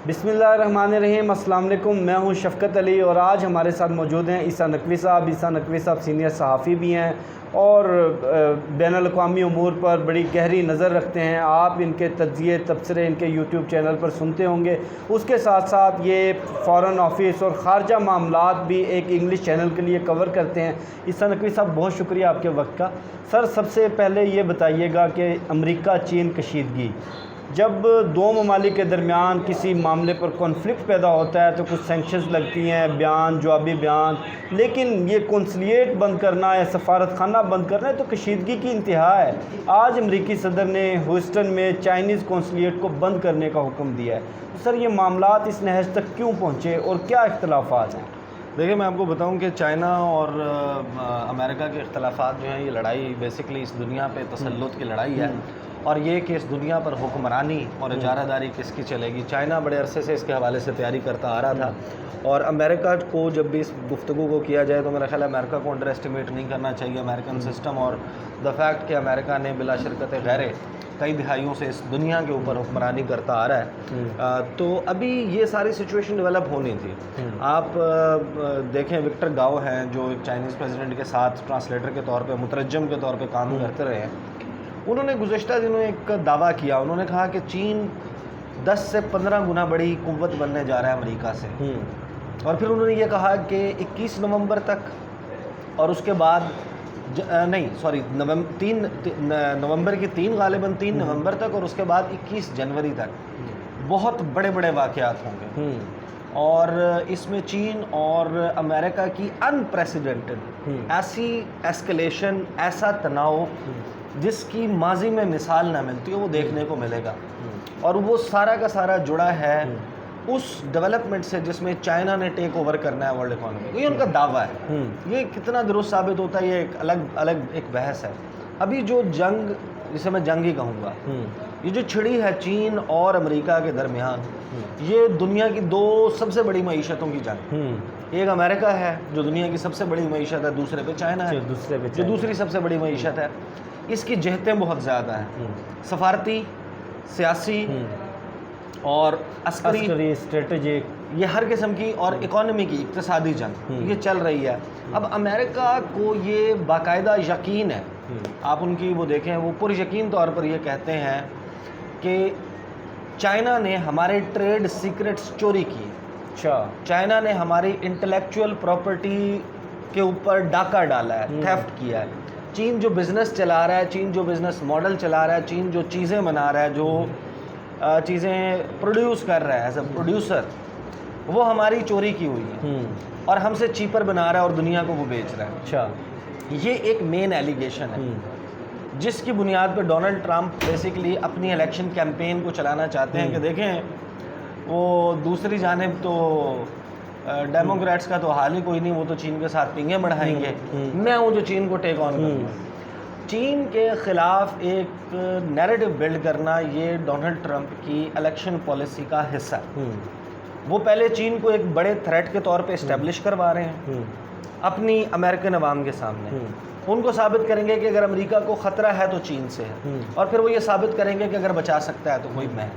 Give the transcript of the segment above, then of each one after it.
بسم اللہ الرحمن الرحیم۔ السلام علیکم، میں ہوں شفقت علی اور آج ہمارے ساتھ موجود ہیں عیسیٰ نقوی صاحب۔ عیسیٰ نقوی صاحب سینئر صحافی بھی ہیں اور بین الاقوامی امور پر بڑی گہری نظر رکھتے ہیں۔ آپ ان کے تجزیے تبصرے ان کے یوٹیوب چینل پر سنتے ہوں گے۔ اس کے ساتھ ساتھ یہ فارن آفس اور خارجہ معاملات بھی ایک انگلش چینل کے لیے کور کرتے ہیں۔ عیسیٰ نقوی صاحب بہت شکریہ آپ کے وقت کا۔ سر، سب سے پہلے یہ بتائیے گا کہ امریکہ چین کشیدگی، جب دو ممالک کے درمیان کسی معاملے پر کانفلکٹ پیدا ہوتا ہے تو کچھ سینکشنز لگتی ہیں، بیان، جوابی بیان، لیکن یہ قونصلیٹ بند کرنا یا سفارت خانہ بند کرنا ہے تو کشیدگی کی انتہا ہے۔ آج امریکی صدر نے ہیوسٹن میں چائنیز قونصلیٹ کو بند کرنے کا حکم دیا ہے۔ تو سر، یہ معاملات اس نہج تک کیوں پہنچے اور کیا اختلافات ہیں؟ دیکھیں، میں آپ کو بتاؤں کہ چائنا اور امریکہ کے اختلافات جو ہیں، یہ لڑائی بیسکلی اس دنیا پہ تسلط کی لڑائی ہے، اور یہ کہ اس دنیا پر حکمرانی اور اجارہ داری کس کی چلے گی۔ چائنا بڑے عرصے سے اس کے حوالے سے تیاری کرتا آ رہا تھا، اور امریکہ کو جب بھی اس گفتگو کو کیا جائے تو میرا خیال ہے امریکہ کو انڈر اسٹیمیٹ نہیں کرنا چاہیے امریکن سسٹم اور دا فیکٹ کہ امریکہ نے بلا شرکت غیر کئی دہائیوں سے اس دنیا کے اوپر حکمرانی کرتا آ رہا ہے۔ تو ابھی یہ ساری سچویشن ڈیولپ ہونی تھی۔ آپ دیکھیں، وکٹر گاؤ ہیں جو ایک چائنیز پریزیڈنٹ کے ساتھ ٹرانسلیٹر کے طور پہ، مترجم کے طور پہ کام کرتے رہے ہیں۔ انہوں نے گزشتہ دنوں ایک دعویٰ کیا، انہوں نے کہا کہ چین 10 سے 15 گنا بڑی قوت بننے جا رہا ہے امریکہ سے، اور پھر انہوں نے یہ کہا کہ 21 نومبر تک اور اس کے بعد نومبر کی 3 غالباً 3 نومبر تک اور اس کے بعد 21 جنوری تک بہت بڑے بڑے واقعات ہوں گے، اور اس میں چین اور امریکہ کی انپریسیڈنٹڈ ایسی ایسکلیشن، ایسا تناؤ جس کی ماضی میں مثال نہ ملتی ہو، وہ دیکھنے کو ملے گا، اور وہ سارا کا سارا جڑا ہے اس ڈیولپمنٹ سے جس میں چائنا نے ٹیک اوور کرنا ہے ورلڈ اکانومی۔ یہ ان کا دعویٰ ہے، یہ کتنا درست ثابت ہوتا ہے یہ ایک الگ ایک بحث ہے۔ ابھی جو جنگ، جسے میں جنگ ہی کہوں گا، یہ جو چھڑی ہے چین اور امریکہ کے درمیان، یہ دنیا کی 2 سب سے بڑی معیشتوں کی جنگ۔ ایک امریکہ ہے جو دنیا کی سب سے بڑی معیشت ہے، دوسرے پہ چائنا ہے جو دوسری سب سے بڑی معیشت ہے۔ اس کی جہتیں بہت زیادہ ہیں، سفارتی، سیاسی اور عسکری، اسٹریٹجک، یہ ہر قسم کی، اور اکانومی کی، اقتصادی جنگ یہ چل رہی ہے۔ اب امریکہ کو یہ باقاعدہ یقین ہے، آپ ان کی وہ دیکھیں، وہ پر یقین طور پر یہ کہتے ہیں کہ چائنا نے ہمارے ٹریڈ سیکرٹس چوری کیے، چائنا نے ہماری انٹلیکچوئل پراپرٹی کے اوپر ڈاکہ ڈالا ہے، تھیفٹ کیا ہے۔ چین جو بزنس چلا رہا ہے، چین جو بزنس ماڈل چلا رہا ہے، چین جو چیزیں بنا رہا ہے، جو چیزیں پروڈیوس کر رہا ہے ایز اے پروڈیوسر، وہ ہماری چوری کی ہوئی ہے اور ہم سے چیپر بنا رہا ہے اور دنیا کو وہ بیچ رہا ہے۔ یہ ایک مین ایلیگیشن ہے جس کی بنیاد پہ ڈونلڈ ٹرمپ بیسیکلی اپنی الیکشن کیمپین کو چلانا چاہتے ہیں کہ دیکھیں، وہ دوسری جانب تو ڈیموکریٹس کا تو حال ہی کوئی نہیں، وہ تو چین کے ساتھ پنگیں بڑھائیں گے، میں ہوں جو چین کو ٹیک آن کروں گا۔ چین کے خلاف ایک نیریٹو بلڈ کرنا یہ ڈونلڈ ٹرمپ کی الیکشن پالیسی کا حصہ ہے۔ وہ پہلے چین کو ایک بڑے تھریٹ کے طور پہ اسٹیبلش کروا رہے ہیں اپنی امریکن عوام کے سامنے، ان کو ثابت کریں گے کہ اگر امریکہ کو خطرہ ہے تو چین سے ہے، اور پھر وہ یہ ثابت کریں گے کہ اگر بچا سکتا ہے تو کوئی میں۔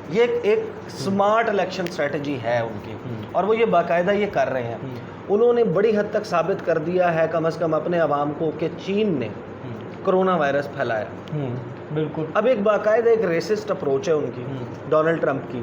یہ ایک سمارٹ الیکشن اسٹریٹجی ہے ان کی، اور وہ یہ باقاعدہ یہ کر رہے ہیں۔ انہوں نے بڑی حد تک ثابت کر دیا ہے کم از کم اپنے عوام کو کہ چین نے کرونا وائرس پھیلایا۔ بالکل۔ اب ایک باقاعدہ ایک ریسسٹ اپروچ ہے ان کی، ڈونلڈ ٹرمپ کی،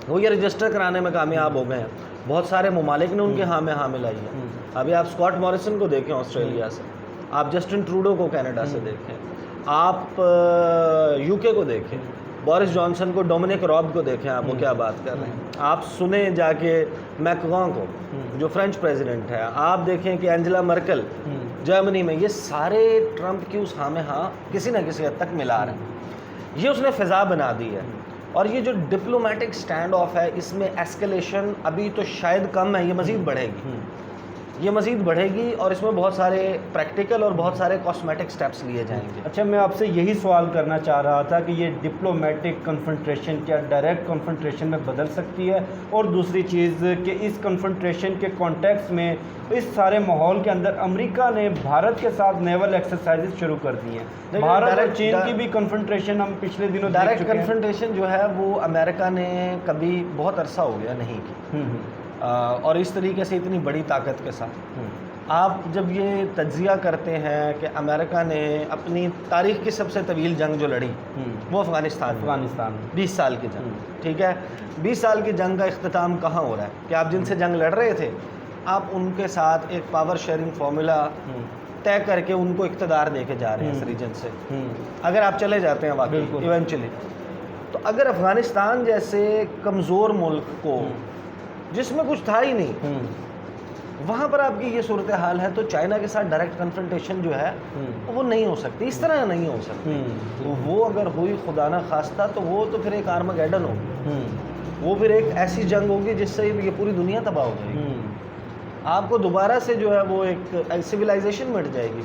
وہ یہ رجسٹر کرانے میں کامیاب ہو گئے ہیں۔ بہت سارے ممالک نے ان کے ہاں میں ہاں ملائی ہے۔ ابھی آپ اسکاٹ موریسن کو دیکھیں آسٹریلیا سے، آپ جسٹن ٹروڈو کو کینیڈا سے دیکھیں، آپ یو کے کو دیکھیں، بورس جانسن کو، ڈومینک راب کو دیکھیں، آپ وہ کیا بات کر رہے ہیں۔ آپ سنیں جا کے میکرون کو جو فرینچ پریزیڈنٹ ہے، آپ دیکھیں کہ اینجلا مرکل جرمنی میں، یہ سارے ٹرمپ کی اس ہاں میں ہاں کسی نہ کسی حد تک ملا رہے ہیں۔ یہ اس نے فضا بنا دی ہے، اور یہ جو ڈپلومیٹک سٹینڈ آف ہے، اس میں ایسکلیشن ابھی تو شاید کم ہے، یہ مزید بڑھے گی۔ یہ مزید بڑھے گی اور اس میں بہت سارے پریکٹیکل اور بہت سارے کاسمیٹک سٹیپس لیے جائیں گے. اچھا، میں آپ سے یہی سوال کرنا چاہ رہا تھا کہ یہ ڈپلومیٹک کنفرنٹریشن کیا ڈائریکٹ کنفرنٹریشن میں بدل سکتی ہے؟ اور دوسری چیز کہ اس کنفرنٹریشن کے کانٹیکس میں اس سارے ماحول کے اندر امریکہ نے بھارت کے ساتھ نیول ایکسرسائزز شروع کر دی ہیں. بھارت اور چین کی بھی کنفرنٹریشن ہم پچھلے دنوں ڈائریکٹ کنفرنٹریشن جو ہے وہ امریکہ نے کبھی بہت عرصہ ہو گیا نہیں کی، اور اس طریقے سے اتنی بڑی طاقت کے ساتھ. آپ جب یہ تجزیہ کرتے ہیں کہ امریکہ نے اپنی تاریخ کی سب سے طویل جنگ جو لڑی وہ افغانستان 20 سال کی جنگ، ٹھیک ہے، 20 سال کی جنگ کا اختتام کہاں ہو رہا ہے کہ آپ جن سے جنگ لڑ رہے تھے آپ ان کے ساتھ ایک پاور شیئرنگ فارمولا طے کر کے ان کو اقتدار دے کے جا رہے ہیں اس ریجن سے. اگر آپ چلے جاتے ہیں واقعی ایونچولی، تو اگر افغانستان جیسے کمزور ملک کو جس میں کچھ تھا ہی نہیں وہاں پر آپ کی یہ صورتحال ہے، تو چائنا کے ساتھ ڈائریکٹ کنفرنٹیشن جو ہے وہ نہیں ہو سکتی، اس طرح نہیں ہو سکتی. وہ اگر ہوئی خدا نہ خواستہ تو وہ تو پھر ایک آرمگیڈن ہوگی، وہ پھر ایک ایسی جنگ ہوگی جس سے یہ پوری دنیا تباہ ہو جائے گی. آپ کو دوبارہ سے جو ہے وہ ایک سویلائزیشن مٹ جائے گی،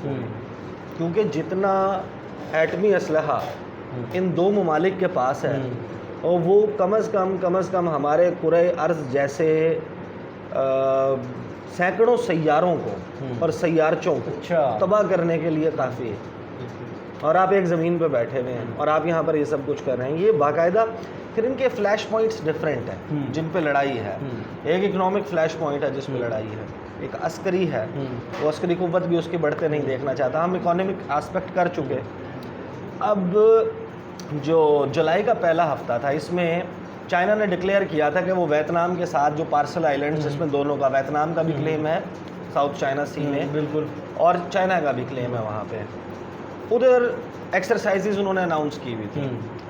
کیونکہ جتنا ایٹمی اسلحہ ان دو ممالک کے پاس ہے اور وہ کم از کم ہمارے کرۂ ارض جیسے سینکڑوں سیاروں کو اور سیارچوں کو تباہ کرنے کے لیے کافی ہے. اور آپ ایک زمین پہ بیٹھے ہوئے ہیں اور آپ یہاں پر یہ سب کچھ کر رہے ہیں. یہ باقاعدہ پھر ان کے فلیش پوائنٹس ڈفرینٹ ہیں جن پہ لڑائی ہے. ایک اکنامک فلیش پوائنٹ ہے جس پہ لڑائی ہے، ایک عسکری ہے، وہ عسکری قوت بھی اس کی بڑھتے نہیں دیکھنا چاہتا. ہم اکنامک آسپیکٹ کر چکے. اب جو جولائی کا پہلا ہفتہ تھا اس میں چائنا نے ڈکلیئر کیا تھا کہ وہ ویتنام کے ساتھ جو پارسل آئیلینڈ جس میں دونوں کا ویتنام کا بھی کلیم ہے ساؤتھ چائنا سی میں بالکل اور چائنا کا بھی کلیم ہے وہاں پہ، ادھر ایکسرسائزز انہوں نے اناؤنس کی ہوئی تھی.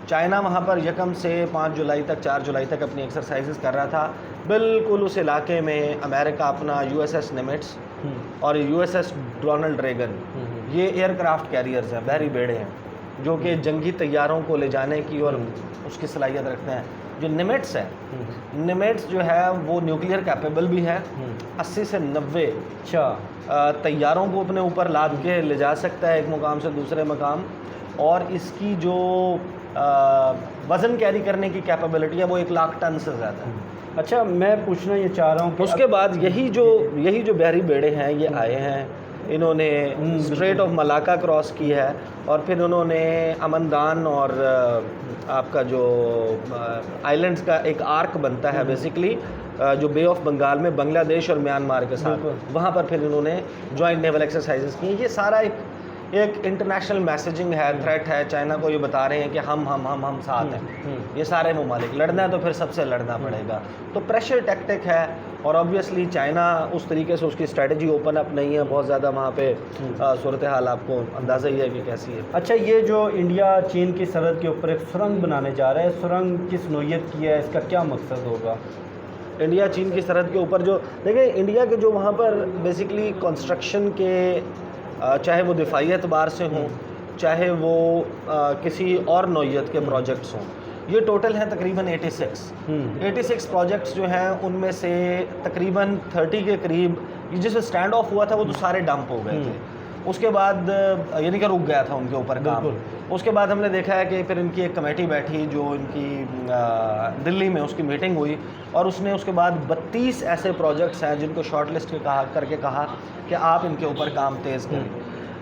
چائنا وہاں پر 1 سے 5 جولائی تک 4 جولائی تک اپنی ایکسرسائزز کر رہا تھا. بالکل اس علاقے میں امریکہ اپنا USS نمیٹس اور USS رونلڈ ریگن، یہ ایئر کرافٹ کیریئرز ہیں، بحری بیڑے ہیں جو کہ جنگی طیاروں کو لے جانے کی اور اس کی صلاحیت رکھتے ہیں. جو نمیٹس ہے، نمیٹس جو ہے وہ نیوکلیئر کیپیبل بھی ہے، 80 سے 90 طیاروں کو اپنے اوپر لاد کے لے جا سکتا ہے ایک مقام سے دوسرے مقام، اور اس کی جو وزن کیری کرنے کی کیپیبلٹی ہے وہ 1 لاکھ ٹن سے زیادہ ہے. اچھا، میں پوچھنا یہ چاہ رہا ہوں کہ اس کے بعد یہی جو بحری بیڑے ہیں یہ آئے ہیں، انہوں نے اسٹریٹ آف ملاکا کراس کی ہے اور پھر انہوں نے امندان اور آپ کا جو آئیلینڈز کا ایک آرک بنتا ہے بیسیکلی جو بے آف بنگال میں بنگلہ دیش اور میانمار کے ساتھ، وہاں پر پھر انہوں نے جوائنٹ نیول ایکسرسائزز کی. یہ سارا ایک انٹرنیشنل میسیجنگ ہے، تھریٹ ہے. چائنا کو یہ بتا رہے ہیں کہ ہم ساتھ ہیں، یہ سارے ممالک. لڑنا ہے تو پھر سب سے لڑنا پڑے گا. تو پریشر ٹیکٹک ہے اور آبویسلی چائنا اس طریقے سے اس کی اسٹریٹجی اوپن اپ نہیں ہے بہت زیادہ وہاں پہ. صورتحال آپ کو اندازہ ہی ہے کہ کیسی ہے. اچھا، یہ جو انڈیا چین کی سرحد کے اوپر ایک سرنگ بنانے جا رہا ہے، سرنگ کس نوعیت کی ہے، اس کا کیا مقصد ہوگا؟ انڈیا چین کی سرحد کے اوپر جو دیکھیں انڈیا کے جو وہاں پر بیسیکلی کنسٹرکشن کے چاہے وہ دفاعی اعتبار سے ہوں چاہے وہ کسی اور نوعیت کے پروجیکٹس ہوں، یہ ٹوٹل ہیں تقریباً 86 پروجیکٹس جو ہیں ان میں سے تقریباً 30 کے قریب جس سے سٹینڈ آف ہوا تھا وہ تو سارے ڈمپ ہو گئے تھے. اس کے بعد یعنی کہ رک گیا تھا ان کے اوپر کام. اس کے بعد ہم نے دیکھا ہے کہ پھر ان کی ایک کمیٹی بیٹھی جو ان کی دلی میں اس کی میٹنگ ہوئی اور اس نے اس کے بعد 32 ایسے پروجیکٹس ہیں جن کو شارٹ لسٹ کر کے کہا کہ آپ ان کے اوپر کام تیز کریں.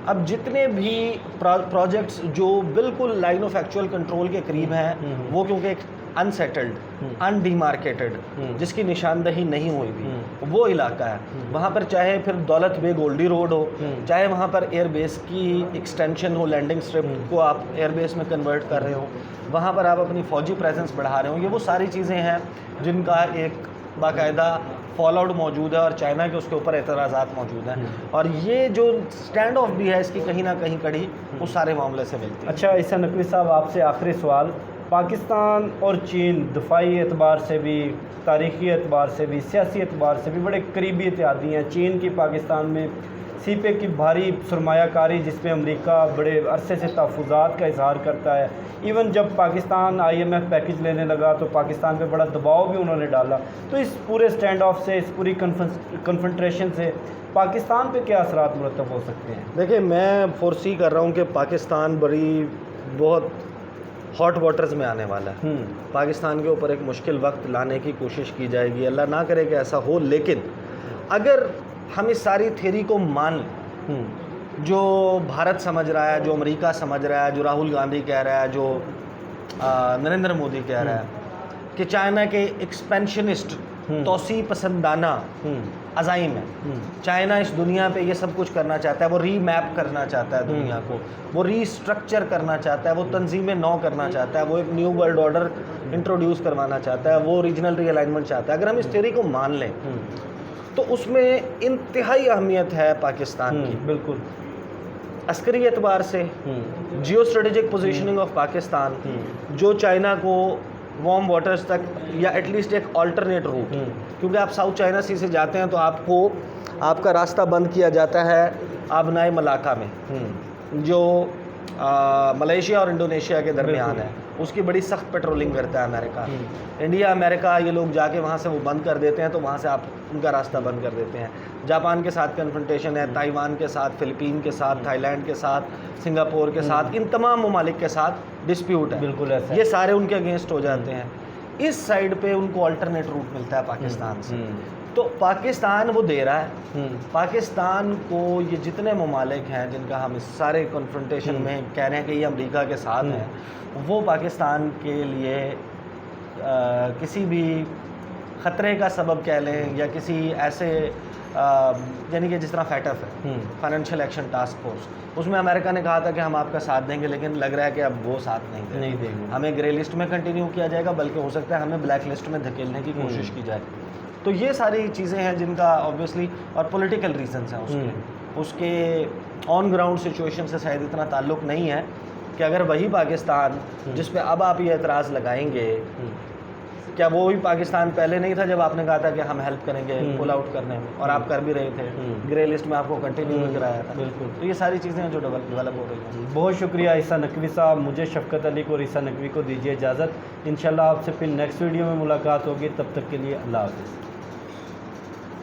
اب جتنے بھی پروجیکٹس جو بالکل لائن آف ایکچوئل کنٹرول کے قریب ہیں وہ کیونکہ ایک انسیٹلڈ انڈیمارکیٹڈ جس کی نشاندہی نہیں ہوئی بھی وہ علاقہ ہے، وہاں پر چاہے پھر دولت بے گولڈی روڈ ہو، چاہے وہاں پر ایئر بیس کی ایکسٹینشن ہو، لینڈنگ اسٹرپ کو آپ ایئر بیس میں کنورٹ کر رہے ہو، وہاں پر آپ اپنی فوجی پریزنس بڑھا رہے ہو، یہ وہ ساری چیزیں ہیں جن کا ایک باقاعدہ فال آؤٹ موجود ہے اور چائنا کے اس کے اوپر اعتراضات موجود ہیں. اور یہ جو اسٹینڈ آف بھی ہے اس کی کہیں نہ کہیں کڑی اس سارے معاملے سے ملتی ہے. اچھا احسان نقوی صاحب، آپ سے آخری سوال. پاکستان اور چین دفاعی اعتبار سے بھی، تاریخی اعتبار سے بھی، سیاسی اعتبار سے بھی بڑے قریبی اتحادی ہیں. چین کی پاکستان میں سی پیک کی بھاری سرمایہ کاری جس پہ امریکہ بڑے عرصے سے تحفظات کا اظہار کرتا ہے. ایون جب پاکستان IMF پیکج لینے لگا تو پاکستان پہ بڑا دباؤ بھی انہوں نے ڈالا. تو اس پورے اسٹینڈ آف سے, اس پوری کنفرنٹریشن سے پاکستان پہ کیا اثرات مرتب ہو سکتے ہیں؟ دیکھیں میں فورسی کر رہا ہوں کہ پاکستان بہت ہاٹ واٹرز میں آنے والا ہے. پاکستان کے اوپر ایک مشکل وقت لانے کی کوشش کی جائے گی, اللہ نہ کرے کہ ایسا ہو. لیکن اگر ہم اس ساری تھیوری کو مان لیں جو بھارت سمجھ رہا ہے, جو امریکہ سمجھ رہا ہے, جو راہل گاندھی کہہ رہا ہے, جو نریندر مودی کہہ رہا ہے کہ چائنا کے ایکسپینشنسٹ توسیع پسندانہ عزائم ہے, چائنا اس دنیا پہ یہ سب کچھ کرنا چاہتا ہے, وہ ری میپ کرنا چاہتا ہے دنیا کو, وہ ری اسٹرکچر کرنا چاہتا ہے, وہ تنظیم نو کرنا چاہتا ہے, وہ ایک نیو ورلڈ آرڈر انٹروڈیوس کروانا چاہتا ہے, وہ ریجنل ری الائنمنٹ چاہتا ہے. اگر ہم اس تھیوری کو مان لیں تو اس میں انتہائی اہمیت ہے پاکستان کی, بالکل عسکری اعتبار سے, geo strategic positioning of Pakistan, جو چائنا کو وارم واٹرز تک یا ایٹ لیسٹ ایک آلٹرنیٹ روٹ, کیونکہ آپ ساؤتھ چائنا سی سے جاتے ہیں تو آپ کا راستہ بند کیا جاتا ہے آبنائے ملاقہ میں جو ملیشیا اور انڈونیشیا کے درمیان ہے. اس کی بڑی سخت پیٹرولنگ کرتا ہے امریکہ. انڈیا امریکہ یہ لوگ جا کے وہاں سے وہ بند کر دیتے ہیں, تو وہاں سے آپ ان کا راستہ بند کر دیتے ہیں. جاپان کے ساتھ کنفرنٹیشن ہے, تائیوان کے ساتھ, فلپین کے ساتھ, تھائی لینڈ کے ساتھ, سنگاپور کے ساتھ, ان تمام ممالک کے ساتھ ڈسپیوٹ ہے. بالکل ایسا یہ سارے ان کے اگینسٹ ہو جاتے ہیں. اس سائڈ پہ ان کو آلٹرنیٹ روٹ ملتا ہے پاکستان سے, تو پاکستان وہ دے رہا ہے. پاکستان کو یہ جتنے ممالک ہیں جن کا ہم اس سارے کنفرنٹیشن میں کہہ رہے ہیں کہ یہ امریکہ کے ساتھ ہیں, وہ پاکستان کے لیے کسی بھی خطرے کا سبب کہہ لیں یا کسی ایسے یعنی کہ جس طرح فیٹف ہے فائنینشیل ایکشن ٹاسک فورس, اس میں امریکہ نے کہا تھا کہ ہم آپ کا ساتھ دیں گے, لیکن لگ رہا ہے کہ اب وہ ساتھ نہیں دیں گے. ہمیں گرے لسٹ میں کنٹینیو کیا جائے گا, بلکہ ہو سکتا ہے ہمیں بلیک لسٹ میں دھکیلنے کی کوشش کی جائے. تو یہ ساری چیزیں ہیں جن کا آبویسلی, اور پولیٹیکل ریزنس ہیں اس کے آن گراؤنڈ سچویشن سے شاید اتنا تعلق نہیں ہے کہ اگر وہی پاکستان جس پہ اب آپ یہ اعتراض لگائیں گے, کیا وہی پاکستان پہلے نہیں تھا جب آپ نے کہا تھا کہ ہم ہیلپ کریں گے پل آؤٹ کرنے میں, اور آپ کر بھی رہے تھے, گرے لسٹ میں آپ کو کنٹینیو بھی کرایا تھا. بالکل. تو یہ ساری چیزیں ہیں جو ڈیولپ ہو رہی ہیں. بہت شکریہ عیسیٰ نقوی صاحب. مجھے شفقت علی کو اور عیسیٰ نقوی کو دیجیے اجازت. انشاءاللہ آپ سے پھر نیکسٹ ویڈیو میں ملاقات ہوگی. تب تک کے لیے اللہ حافظ.